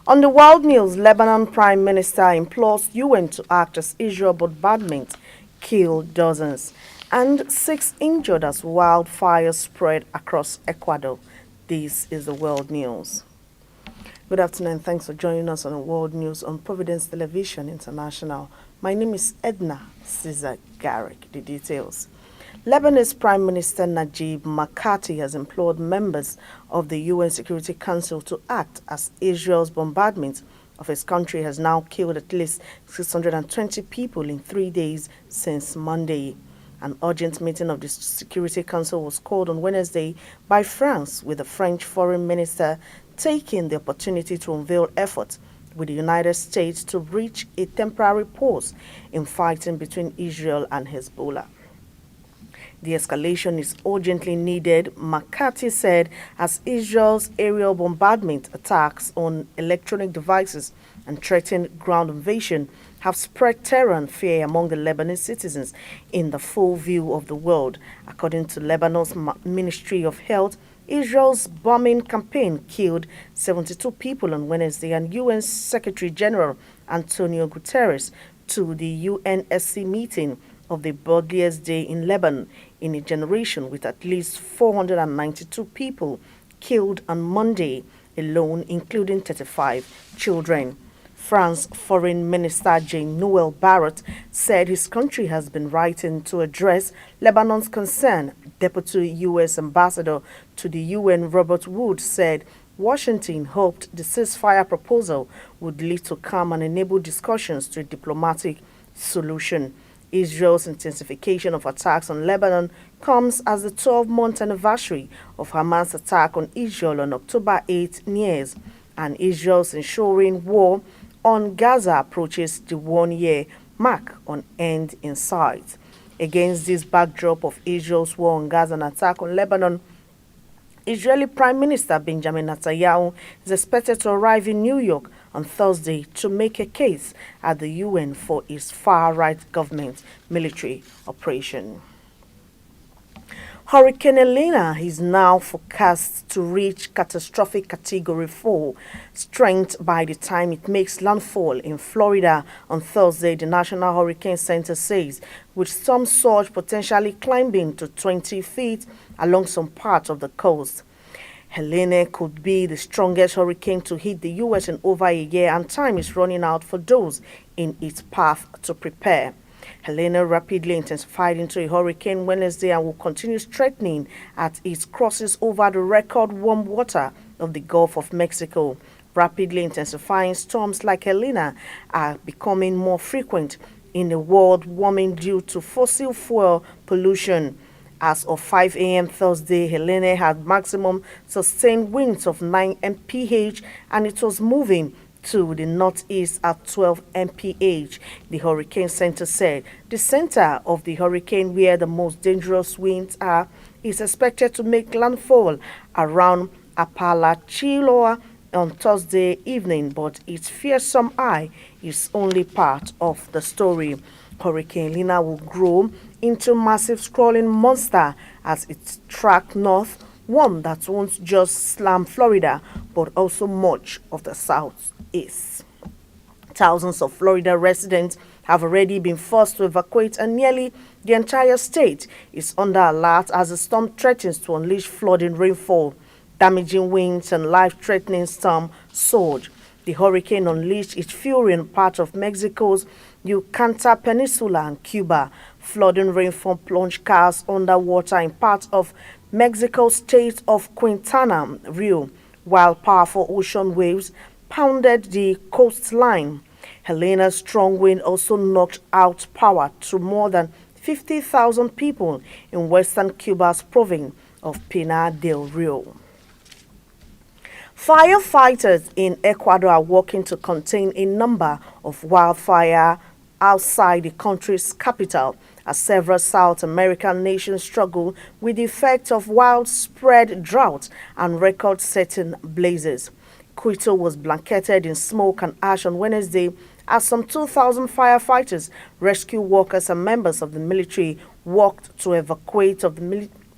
On the world news, Lebanon Prime Minister implores UN to act as Israel bombardment killed dozens, and 6 injured as wildfire spread across Ecuador. This is the world news. Good afternoon. Thanks for joining us on the world news on Providence Television International. My name is Edna Caesar Garrick. The details. Lebanese Prime Minister Najib Mikati has implored members of the UN Security Council to act as Israel's bombardment of his country has now killed at least 620 people in 3 days since Monday. An urgent meeting of the Security Council was called on Wednesday by France, with the French Foreign Minister taking the opportunity to unveil efforts with the United States to reach a temporary pause in fighting between Israel and Hezbollah. The escalation is urgently needed, Mikati said, as Israel's aerial bombardment attacks on electronic devices and threatened ground invasion have spread terror and fear among the Lebanese citizens in the full view of the world. According to Lebanon's Ministry of Health, Israel's bombing campaign killed 72 people on Wednesday, and UN Secretary General Antonio Guterres to the UNSC meeting of the bloodiest day in Lebanon in a generation, with at least 492 people killed on Monday alone, including 35 children. France Foreign Minister Jean-Noel Barrot said his country has been writing to address Lebanon's concern. Deputy U.S. Ambassador to the UN Robert Wood said Washington hoped the ceasefire proposal would lead to calm and enable discussions to a diplomatic solution. Israel's intensification of attacks on Lebanon comes as the 12-month anniversary of Hamas' attack on Israel on October 8 nears, and Israel's ensuring war on Gaza approaches the one-year mark on end in sight. Against this backdrop of Israel's war on Gaza and attack on Lebanon, Israeli Prime Minister Benjamin Netanyahu is expected to arrive in New York on Thursday to make a case at the UN for his far-right government military operation. Hurricane Helene is now forecast to reach catastrophic Category 4 strength by the time it makes landfall in Florida on Thursday, the National Hurricane Center says, with some surge potentially climbing to 20 feet along some parts of the coast. Helene could be the strongest hurricane to hit the U.S. in over a year, and time is running out for those in its path to prepare. Helene rapidly intensified into a hurricane Wednesday and will continue strengthening as it crosses over the record warm water of the Gulf of Mexico. Rapidly intensifying storms like Helene are becoming more frequent in the world, warming due to fossil fuel pollution. As of 5 a.m. Thursday, Helene had maximum sustained winds of 9 mph, and it was moving to the northeast at 12 mph, the Hurricane Center said. The center of the hurricane, where the most dangerous winds are, is expected to make landfall around Apalachicola on Thursday evening, but its fearsome eye is only part of the story. Hurricane Helene will grow into massive sprawling monster as it tracks north, one that won't just slam Florida, but also much of the southeast. Thousands of Florida residents have already been forced to evacuate, and nearly the entire state is under alert as the storm threatens to unleash flooding rainfall, damaging winds, and life-threatening storm surge. The hurricane unleashed its fury in part of Mexico's Yucatan Peninsula and Cuba. Flooding rainfall plunged cars underwater in parts of Mexico's state of Quintana Roo, while powerful ocean waves pounded the coastline. Helene's strong wind also knocked out power to more than 50,000 people in western Cuba's province of Pinar del Rio. Firefighters in Ecuador are working to contain a number of wildfires outside the country's capital as several South American nations struggle with the effects of widespread drought and record-setting blazes. Quito was blanketed in smoke and ash on Wednesday as some 2,000 firefighters, rescue workers and members of the military worked to evacuate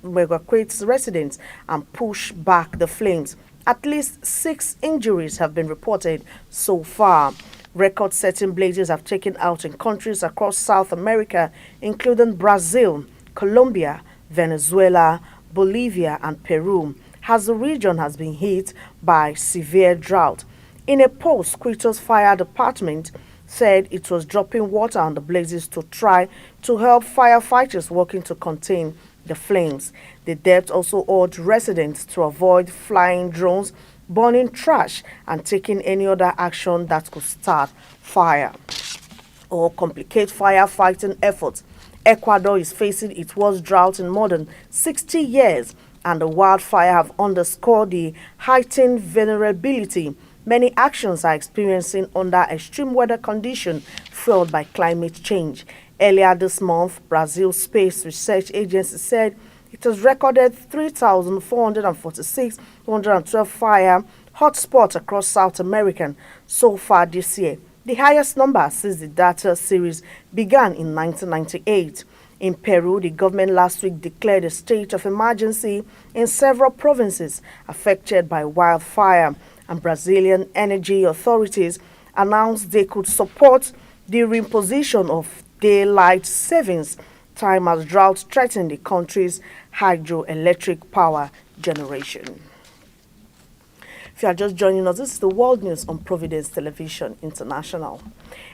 evacuate residents and push back the flames. At least 6 injuries have been reported so far. Record-setting blazes have taken out in countries across South America, including Brazil, Colombia, Venezuela, Bolivia, and Peru, as the region has been hit by severe drought. In a post, Quito's fire department said it was dropping water on the blazes to try to help firefighters working to contain the flames. The depth also urged residents to avoid flying drones, burning trash, and taking any other action that could start fire or complicate firefighting efforts. Ecuador is facing its worst drought in more than 60 years, and the wildfire have underscored the heightened vulnerability many actions are experiencing under extreme weather conditions fueled by climate change. Earlier this month, Brazil's Space Research Agency said it has recorded 3,446 112 fire hotspots across South America so far this year, the highest number since the data series began in 1998. In Peru, the government last week declared a state of emergency in several provinces affected by wildfire, and Brazilian energy authorities announced they could support the reimposition of daylight savings time as drought threatened the country's hydroelectric power generation. If you are just joining us, this is the World News on Providence Television International.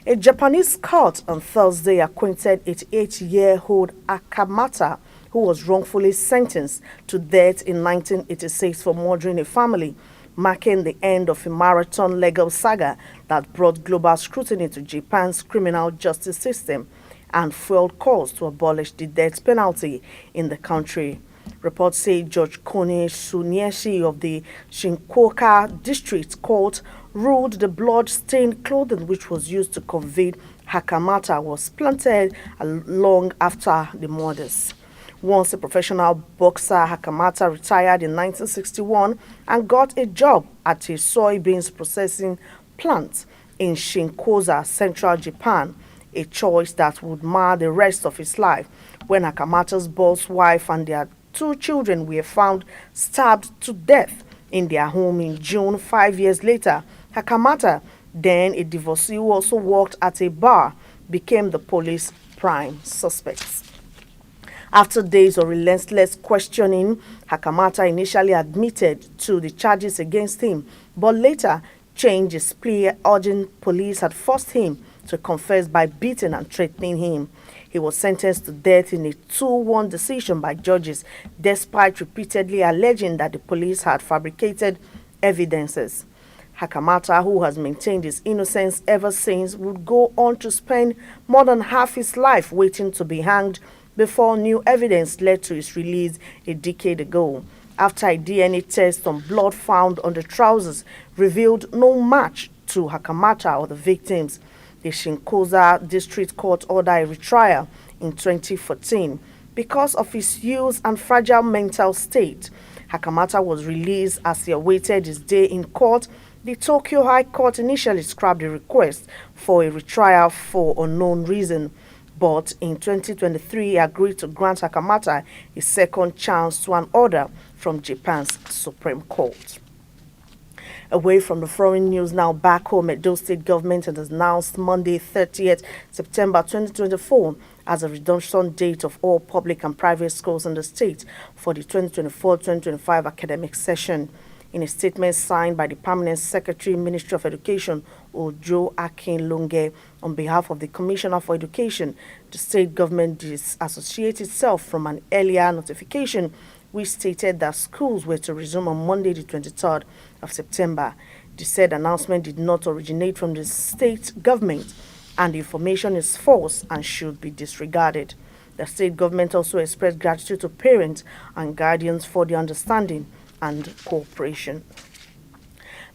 A Japanese court on Thursday acquitted 88-year-old Akamata, who was wrongfully sentenced to death in 1986 for murdering a family, marking the end of a marathon legal saga that brought global scrutiny to Japan's criminal justice system and fueled calls to abolish the death penalty in the country. Reports say Judge Kone Sunieshi of the Shinkoka District Court ruled the blood-stained clothing which was used to convict Hakamata was planted long after the murders. Once a professional boxer, Hakamata retired in 1961 and got a job at a soybeans processing plant in Shinkoza, central Japan, a choice that would mar the rest of his life when Hakamata's boss wife and their 2 children were found stabbed to death in their home in June 5 years later. Hakamata, then a divorcee who also worked at a bar, became the police prime suspect. After days of relentless questioning, Hakamata initially admitted to the charges against him, but later changed his plea, urging police had forced him to confess by beating and threatening him. He was sentenced to death in a 2-1 decision by judges, despite repeatedly alleging that the police had fabricated evidences. Hakamata, who has maintained his innocence ever since, would go on to spend more than half his life waiting to be hanged before new evidence led to his release a decade ago, after a DNA test on blood found on the trousers revealed no match to Hakamata or the victims. The Shinkoza District Court ordered a retrial in 2014 because of his youth and fragile mental state. Hakamata was released as he awaited his day in court. The Tokyo High Court initially scrapped the request for a retrial for unknown reason, but in 2023 he agreed to grant Hakamata a second chance to an order from Japan's Supreme Court. Away from the foreign news now, back home, Edo State government has announced Monday, 30th September 2024 as a resumption date of all public and private schools in the state for the 2024-2025 academic session. In a statement signed by the Permanent Secretary, Ministry of Education, Ojo Akinlunge, on behalf of the Commissioner for Education, the state government disassociated itself from an earlier notification which stated that schools were to resume on Monday, the 23rd of September. The said announcement did not originate from the state government, and the information is false and should be disregarded. The state government also expressed gratitude to parents and guardians for their understanding and cooperation.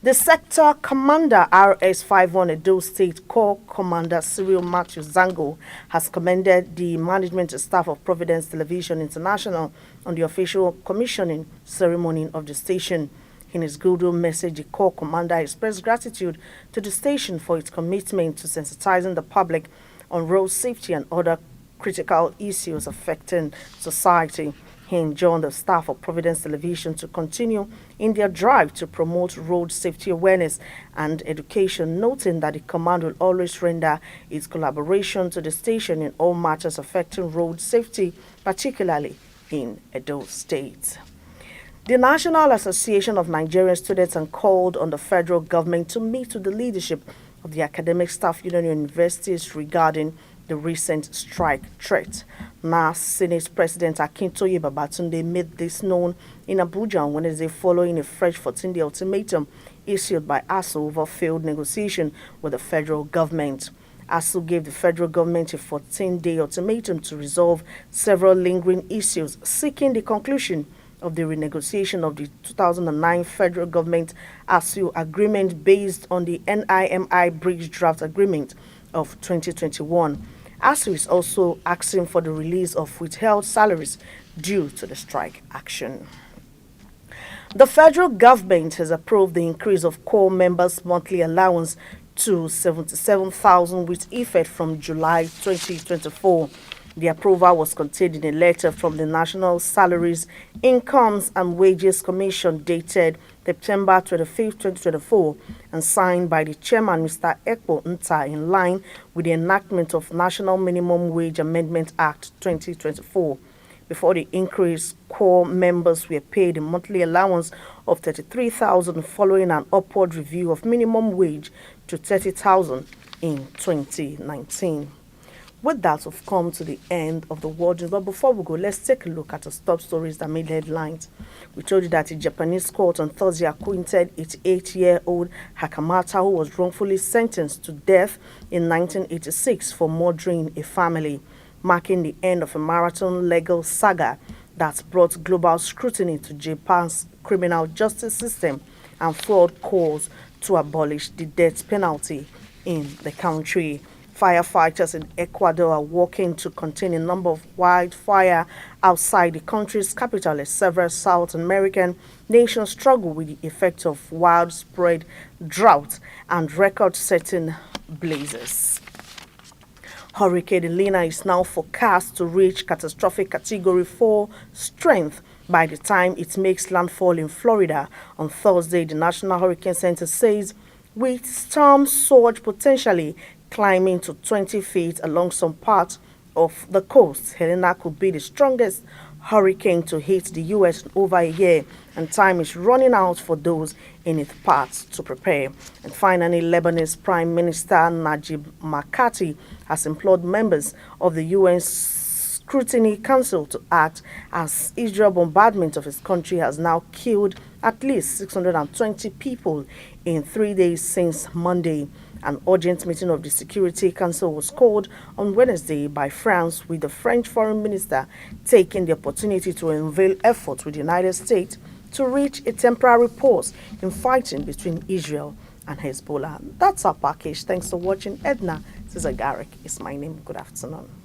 The sector commander, RS-51 Edo State Corps Commander Cyril Matthew Zango, has commended the management and staff of Providence Television International on the official commissioning ceremony of the station. In his goodwill message, the Corps Commander expressed gratitude to the station for its commitment to sensitizing the public on road safety and other critical issues affecting society. He enjoined the staff of Providence Television to continue in their drive to promote road safety awareness and education, noting that the command will always render its collaboration to the station in all matters affecting road safety, particularly in Edo State. The National Association of Nigerian Students has called on the federal government to meet with the leadership of the academic staff union universities regarding the recent strike threat. NAS Senate President Akintoye Babatunde made this known in Abuja on Wednesday following a fresh 14-day ultimatum issued by ASU over failed negotiation with the federal government. ASU gave the federal government a 14-day ultimatum to resolve several lingering issues, seeking the conclusion of the renegotiation of the 2009 federal government ASU agreement based on the NIMI Bridge Draft Agreement of 2021. ASU is also asking for the release of withheld salaries due to the strike action. The federal government has approved the increase of core members' monthly allowance to 77,000 with effect from July 2024. The approval was contained in a letter from the National Salaries, Incomes and Wages Commission dated September 25, 2024 and signed by the chairman, Mr. Ekpo Nta, in line with the enactment of National Minimum Wage Amendment Act 2024. Before the increase, core members were paid a monthly allowance of 33,000 following an upward review of minimum wage to 30,000 in 2019. With that, we've come to the end of the world news. But before we go, let's take a look at the top stories that made headlines. We told you that a Japanese court on Thursday acquitted 88-year-old Hakamata, who was wrongfully sentenced to death in 1986 for murdering a family, marking the end of a marathon legal saga that brought global scrutiny to Japan's criminal justice system and flawed calls to abolish the death penalty in the country. Firefighters in Ecuador are working to contain a number of wildfire outside the country's capital as several South American nations struggle with the effects of widespread drought and record-setting blazes. Hurricane Helene is now forecast to reach catastrophic Category 4 strength by the time it makes landfall in Florida. On Thursday, the National Hurricane Center says with storm surge potentially climbing to 20 feet along some parts of the coast, Helene could be the strongest hurricane to hit the U.S. in over a year, and time is running out for those in its path to prepare. And finally, Lebanese Prime Minister Najib Mikati has implored members of the UN Scrutiny Council to act as Israel bombardment of his country has now killed at least 620 people in 3 days since Monday. An urgent meeting of the Security Council was called on Wednesday by France, with the French Foreign Minister taking the opportunity to unveil efforts with the United States to reach a temporary pause in fighting between Israel and Hezbollah. That's our package. Thanks for watching. Edna Garrick is my name. Good afternoon.